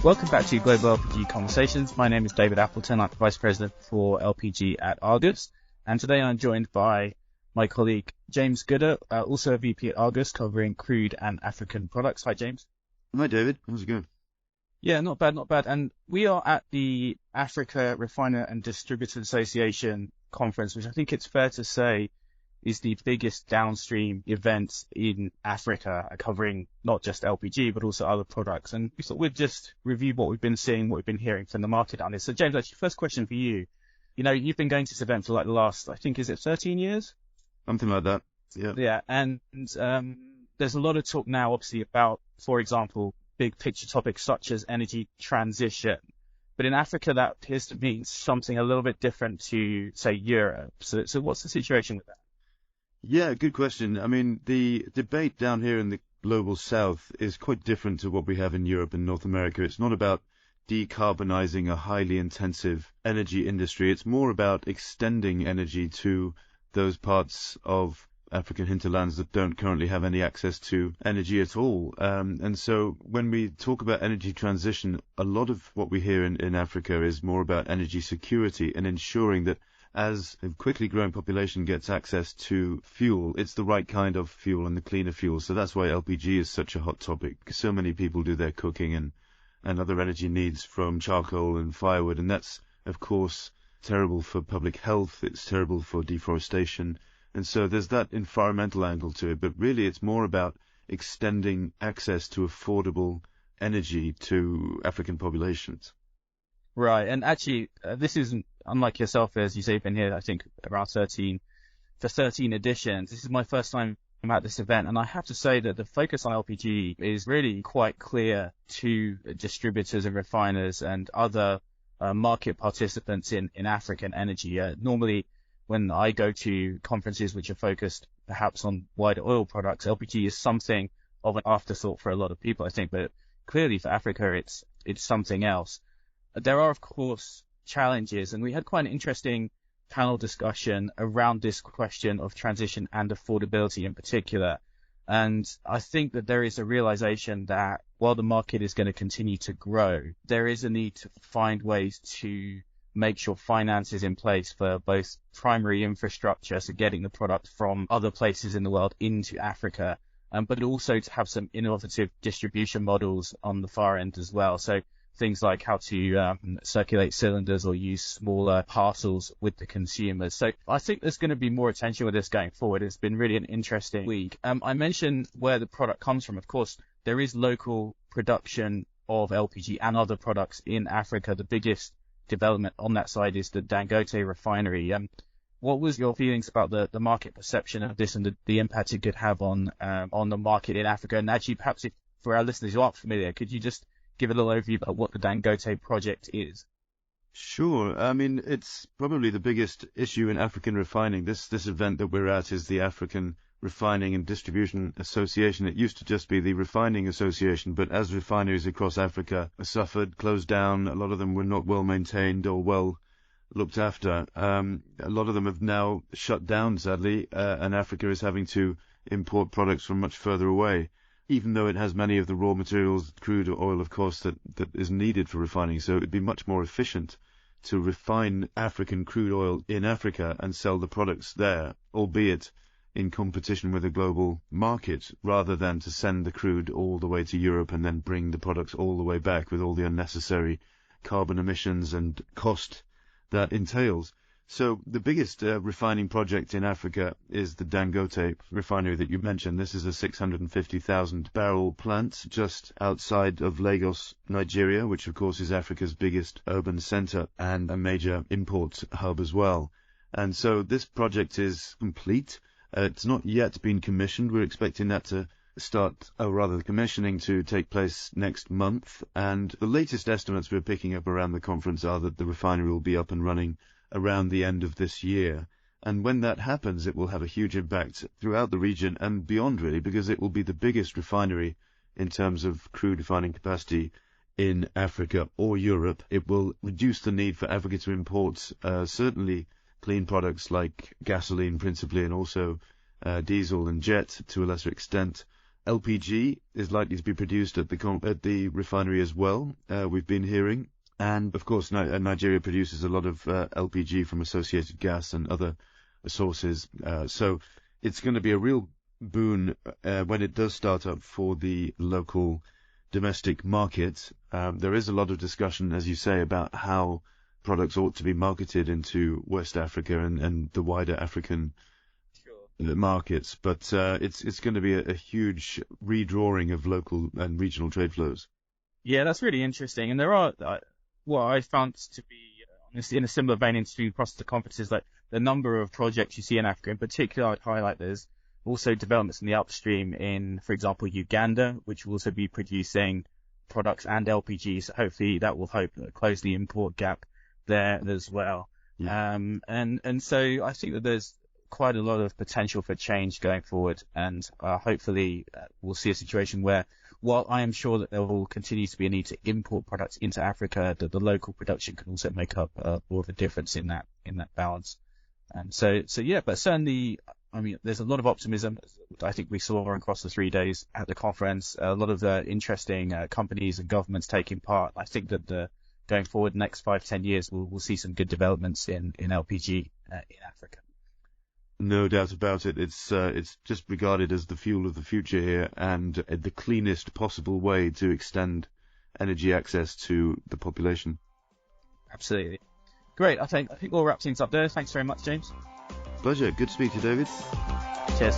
Welcome back to Global LPG Conversations. My name is David Appleton. I'm Vice President for LPG at Argus. And today I'm joined by my colleague, James Gooder, also a VP at Argus, covering crude and African products. Hi, James. Hi, David. How's it going? Yeah, not bad, not bad. And we are at the Africa Refiner and Distributor Association conference, which I think it's fair to say is the biggest downstream event in Africa, covering not just LPG, but also other products. And we thought we'd just review what we've been seeing, what we've been hearing from the market on this. So James, actually, first question for you. You know, you've been going to this event for like the last, I think, is it 13 years? Something like that. Yeah. Yeah. And there's a lot of talk now, obviously, about, for example, big picture topics such as energy transition. But in Africa, that appears to mean something a little bit different to, say, Europe. So what's the situation with that? Yeah, good question. I mean, the debate down here in the global south is quite different to what we have in Europe and North America. It's not about decarbonizing a highly intensive energy industry. It's more about extending energy to those parts of African hinterlands that don't currently have any access to energy at all. And so when we talk about energy transition, a lot of what we hear in Africa is more about energy security and ensuring that as a quickly growing population gets access to fuel, it's the right kind of fuel and the cleaner fuel. So that's why LPG is such a hot topic, because so many people do their cooking and other energy needs from charcoal and firewood. And that's, of course, terrible for public health. It's terrible for deforestation. And so there's that environmental angle to it. But really, it's more about extending access to affordable energy to African populations. Right. And actually, this isn't unlike yourself, as you say, you've been here, I think, around 13 editions. This is my first time at this event. And I have to say that the focus on LPG is really quite clear to distributors and refiners and other market participants in African energy. Normally, when I go to conferences which are focused perhaps on wider oil products, LPG is something of an afterthought for a lot of people, I think. But clearly for Africa, it's something else. There are, of course, challenges, and we had quite an interesting panel discussion around this question of transition and affordability in particular. And I think that there is a realization that while the market is going to continue to grow, there is a need to find ways to make sure finance is in place for both primary infrastructure, so getting the product from other places in the world into Africa, but also to have some innovative distribution models on the far end as well. So things like how to circulate cylinders or use smaller parcels with the consumers. So I think there's going to be more attention with this going forward. It's been really an interesting week. I mentioned where the product comes from. Of course, there is local production of LPG and other products in Africa. The biggest development on that side is the Dangote refinery. What was your feelings about the market perception of this and the impact it could have on the market in Africa? And actually, perhaps if, for our listeners who aren't familiar, could you just give a little overview about what the Dangote project is? Sure. I mean, it's probably the biggest issue in African refining. This event that we're at is the African Refining and Distribution Association. It used to just be the Refining Association, but as refineries across Africa suffered, closed down, a lot of them were not well maintained or well looked after. A lot of them have now shut down, sadly, and Africa is having to import products from much further away, even though it has many of the raw materials, crude oil, of course, that is needed for refining. So it'd be much more efficient to refine African crude oil in Africa and sell the products there, albeit in competition with a global market, rather than to send the crude all the way to Europe and then bring the products all the way back with all the unnecessary carbon emissions and cost that entails. So the biggest refining project in Africa is the Dangote refinery that you mentioned. This is a 650,000 barrel plant just outside of Lagos, Nigeria, which of course is Africa's biggest urban center and a major import hub as well. And so this project is complete. It's not yet been commissioned. We're expecting that to start, or rather the commissioning to take place next month. And the latest estimates we're picking up around the conference are that the refinery will be up and running around the end of this year. And when that happens, it will have a huge impact throughout the region and beyond, really, because it will be the biggest refinery in terms of crude refining capacity in Africa or Europe. It will reduce the need for Africa to import certainly clean products like gasoline principally, and also diesel and jet to a lesser extent, LPG is likely to be produced at the refinery as well, we've been hearing. And, of course, Nigeria produces a lot of LPG from associated gas and other sources. So it's going to be a real boon when it does start up for the local domestic market. There is a lot of discussion, as you say, about how products ought to be marketed into West Africa and the wider African markets. But it's going to be a huge redrawing of local and regional trade flows. Yeah, that's really interesting. And there are what I found to be in a similar vein into across the conferences, like the number of projects you see in Africa. In particular, I'd highlight there's also developments in the upstream in, for example, Uganda, which will also be producing products and LPG. So hopefully that will close the import gap there as well. Yeah. And so I think that there's quite a lot of potential for change going forward. And hopefully we'll see a situation where, while I am sure that there will continue to be a need to import products into Africa, that the local production can also make up more of a difference in that balance. And so yeah, but certainly, I mean, there's a lot of optimism. I think we saw across the 3 days at the conference, a lot of interesting companies and governments taking part. I think that going forward, next 5-10 years, we'll see some good developments in LPG in Africa. No doubt about it. It's just regarded as the fuel of the future here, and the cleanest possible way to extend energy access to the population. Absolutely. Great. I think we'll wrap things up there. Thanks very much, James. Pleasure. Good to speak to you, David. Cheers.